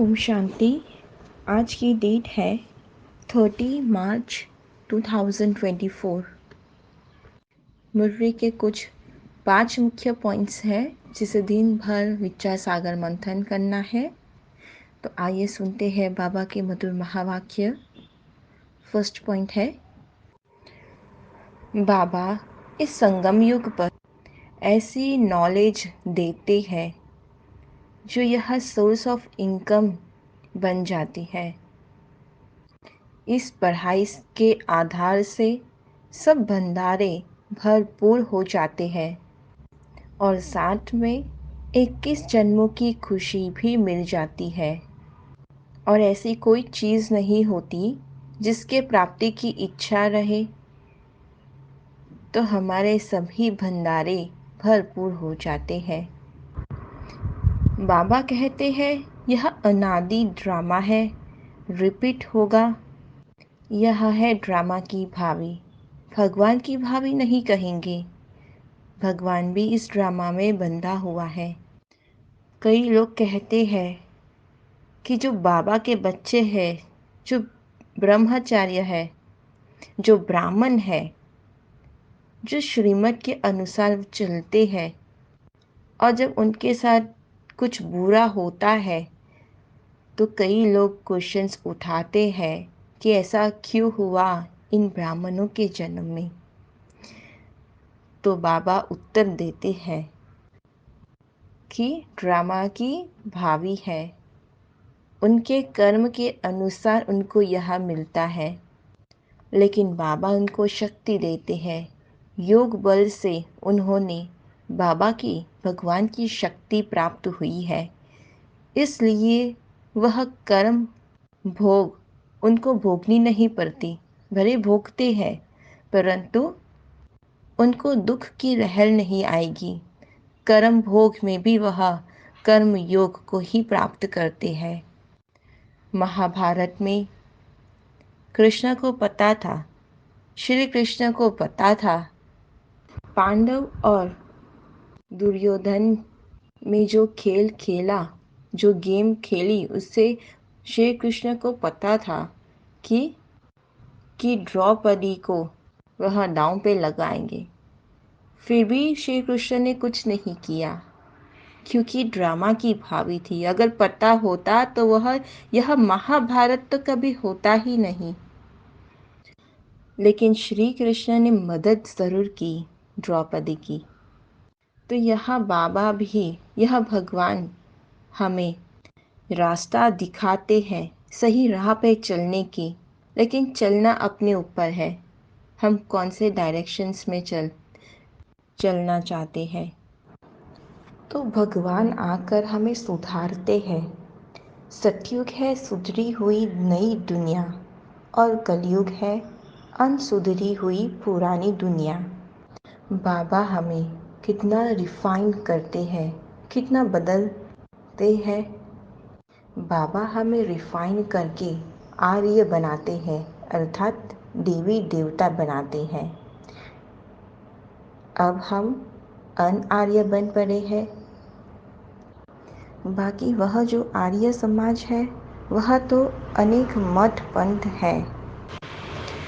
ओम शांति। आज की डेट है 30 मार्च 2024। मुरली के कुछ 5 मुख्य पॉइंट्स हैं जिसे दिन भर विचार सागर मंथन करना है। तो आइए सुनते हैं बाबा के मधुर महावाक्य। फर्स्ट पॉइंट है, बाबा इस संगम युग पर ऐसी नॉलेज देते हैं जो यह सोर्स ऑफ इनकम बन जाती है। इस पढ़ाई के आधार से सब भंडारे भरपूर हो जाते हैं और साथ में 21 जन्मों की खुशी भी मिल जाती है। और ऐसी कोई चीज़ नहीं होती जिसके प्राप्ति की इच्छा रहे, तो हमारे सभी भंडारे भरपूर हो जाते हैं। बाबा कहते हैं यह अनादि ड्रामा है, रिपीट होगा। यह है ड्रामा की भावी, भगवान की भावी नहीं कहेंगे। भगवान भी इस ड्रामा में बंधा हुआ है। कई लोग कहते हैं कि जो बाबा के बच्चे हैं, जो ब्रह्मचार्य है, जो ब्राह्मण है, जो श्रीमत के अनुसार चलते हैं, और जब उनके साथ कुछ बुरा होता है तो कई लोग क्वेश्चंस उठाते हैं कि ऐसा क्यों हुआ इन ब्राह्मणों के जन्म में। तो बाबा उत्तर देते हैं कि ड्रामा की भावी है, उनके कर्म के अनुसार उनको यह मिलता है। लेकिन बाबा उनको शक्ति देते हैं, योग बल से उन्होंने बाबा की, भगवान की शक्ति प्राप्त हुई है। इसलिए वह कर्म भोग उनको भोगनी नहीं पड़ती। भले भोगते हैं परंतु उनको दुख की लहर नहीं आएगी। कर्म भोग में भी वह कर्म योग को ही प्राप्त करते हैं। महाभारत में कृष्ण को पता था, श्री कृष्ण को पता था, पांडव और दुर्योधन में जो खेल खेला, जो गेम खेली, उससे श्री कृष्ण को पता था कि द्रौपदी को वह दांव पे लगाएंगे। फिर भी श्री कृष्ण ने कुछ नहीं किया क्योंकि ड्रामा की भावी थी। अगर पता होता तो यह महाभारत तो कभी होता ही नहीं। लेकिन श्री कृष्ण ने मदद ज़रूर की द्रौपदी की। तो यह बाबा भी, यह भगवान हमें रास्ता दिखाते हैं सही राह पे चलने की। लेकिन चलना अपने ऊपर है, हम कौन से डायरेक्शंस में चलना चाहते हैं। तो भगवान आकर हमें सुधारते हैं। सतयुग है सुधरी हुई नई दुनिया और कलयुग है अनसुधरी हुई पुरानी दुनिया। बाबा हमें कितना रिफाइन करते हैं, कितना बदलते हैं। बाबा हमें रिफाइन करके आर्य बनाते हैं, अर्थात देवी देवता बनाते हैं। अब हम अनआर्य बन पड़े हैं। बाकी वह जो आर्य समाज है वह तो अनेक मठ पंथ है।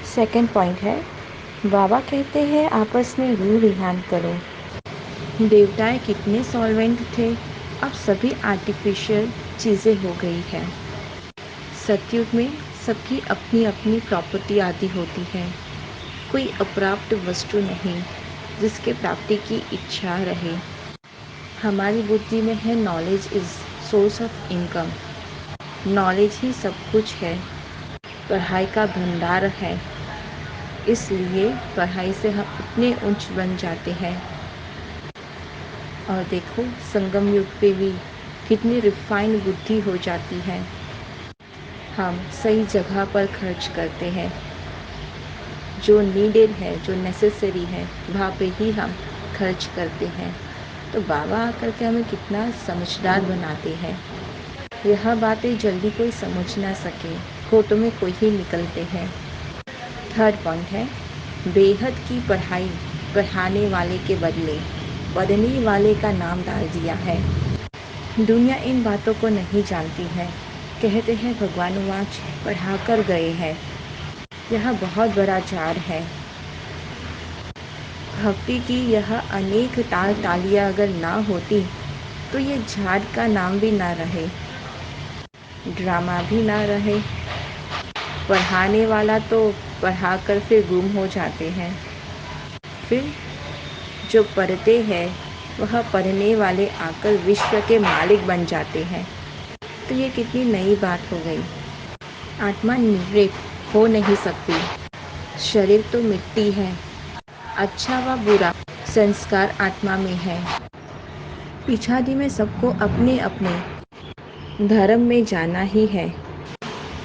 सेकंड पॉइंट है, बाबा कहते हैं आपस में रू रिहान करो। देवताएं कितने सॉल्वेंट थे, अब सभी आर्टिफिशियल चीज़ें हो गई है। सतयुग में सबकी अपनी अपनी प्रॉपर्टी आदि होती है। कोई अप्राप्त वस्तु नहीं जिसके प्राप्ति की इच्छा रहे। हमारी बुद्धि में है knowledge is source of income. Knowledge ही सब कुछ है, पढ़ाई का भंडार है। इसलिए पढ़ाई से हम इतने ऊंच बन जाते हैं। और देखो संगम युग पे भी कितनी रिफाइन बुद्धि हो जाती है। हम सही जगह पर खर्च करते हैं, जो नीडेड है, जो नेसेसरी है, वहाँ पे ही हम खर्च करते हैं। तो बाबा आकर के हमें कितना समझदार बनाते हैं। यह बातें जल्दी कोई समझ ना सके, खोटों में कोई ही निकलते हैं। थर्ड पॉइंट है, बेहद की पढ़ाई पढ़ाने वाले के बदले पढ़ने वाले का नाम डाल दिया है। दुनिया इन बातों को नहीं जानती है। कहते हैं भगवान वाच पढ़ा कर गए हैं, यह बहुत बड़ा झाड़ है। भक्ति की यह अनेक ताल तालियां अगर ना होती तो ये झाड़ का नाम भी ना रहे, ड्रामा भी ना रहे। पढ़ाने वाला तो पढ़ाकर फिर गुम हो जाते हैं, फिर जो पढ़ते हैं वह पढ़ने वाले आकर विश्व के मालिक बन जाते हैं। तो ये कितनी नई बात हो गई। आत्मा निर्लेप हो नहीं सकती, शरीर तो मिट्टी है, अच्छा व बुरा संस्कार आत्मा में है। पिछाड़ी में सबको अपने अपने धर्म में जाना ही है,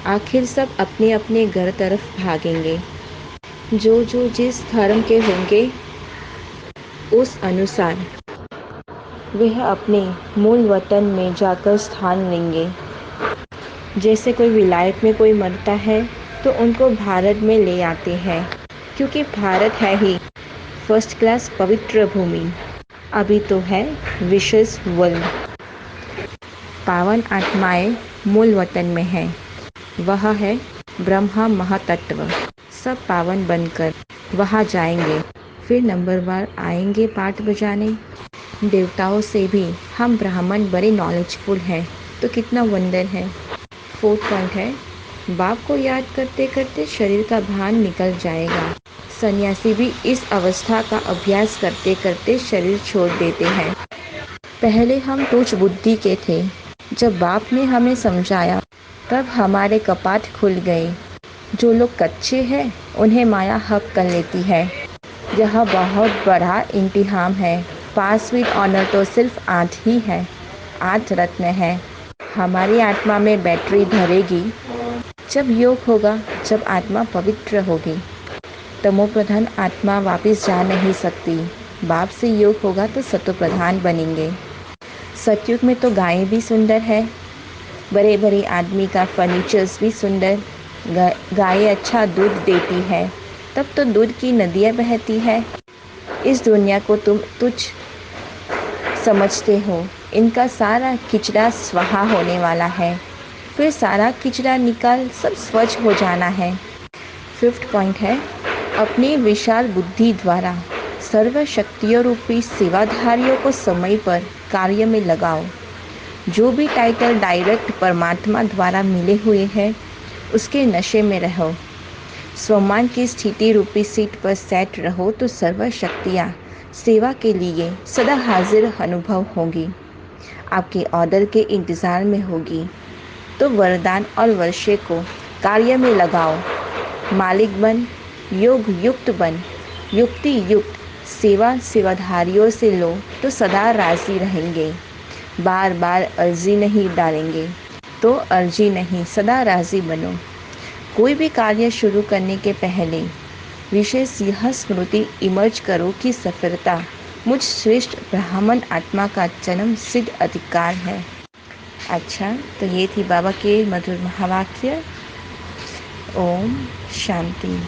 आखिर सब अपने अपने घर तरफ भागेंगे। जो जो जिस धर्म के होंगे उस अनुसार वह अपने मूल वतन में जाकर स्थान लेंगे। जैसे कोई विलायत में कोई मरता है तो उनको भारत में ले आते हैं, क्योंकि भारत है ही फर्स्ट क्लास पवित्र भूमि। अभी तो है विशेष वर्ल्ड। पावन आत्माएं मूल वतन में है, वह है ब्रह्मा महातत्व। सब पावन बनकर वहाँ जाएंगे, फिर नंबरवार आएंगे पाठ बजाने। देवताओं से भी हम ब्राह्मण बड़े नॉलेजफुल हैं, तो कितना वंदर है। 4th पॉइंट है, बाप को याद करते करते शरीर का भान निकल जाएगा। सन्यासी भी इस अवस्था का अभ्यास करते करते शरीर छोड़ देते हैं। पहले हम तुच्छ बुद्धि के थे, जब बाप ने हमें समझाया तब हमारे कपाट खुल गए। जो लोग कच्चे हैं उन्हें माया हक कर लेती है। यह बहुत बड़ा इम्तिहान है। पास विद ऑनर तो सिर्फ 8 ही है, 8 रत्न है। हमारी आत्मा में बैटरी भरेगी जब योग होगा, जब आत्मा पवित्र होगी। तमो प्रधान आत्मा वापस जा नहीं सकती। बाप से योग होगा तो सतो प्रधान बनेंगे। सतयुग में तो गायें भी सुंदर है, बड़े बड़े आदमी का फर्नीचर्स भी सुंदर। गायें अच्छा दूध देती है, तब तो दूध की नदियाँ बहती है। इस दुनिया को तुम तुच्छ समझते हो, इनका सारा किचड़ा स्वाहा होने वाला है, फिर सारा किचड़ा निकाल सब स्वच्छ हो जाना है। 5th पॉइंट है, अपनी विशाल बुद्धि द्वारा सर्व शक्तियों रूपी सेवाधारियों को समय पर कार्य में लगाओ। जो भी टाइटल डायरेक्ट परमात्मा द्वारा मिले हुए हैं उसके नशे में रहो। स्वमान की स्थिति रूपी सीट पर सेट रहो तो सर्व शक्तियाँ सेवा के लिए सदा हाजिर अनुभव होगी, आपके ऑर्डर के इंतज़ार में होगी। तो वरदान और वर्षे को कार्य में लगाओ। मालिक बन, योग युक्त बन, युक्ति युक्त सेवा सेवाधारियों से लो तो सदा राजी रहेंगे। बार बार अर्जी नहीं डालेंगे, तो अर्जी नहीं सदा राजी बनो। कोई भी कार्य शुरू करने के पहले विशेष यह स्मृति इमर्ज करो कि सफलता मुझ श्रेष्ठ ब्राह्मण आत्मा का जन्म सिद्ध अधिकार है। अच्छा, तो ये थी बाबा के मधुर महावाक्य। ओम शांति।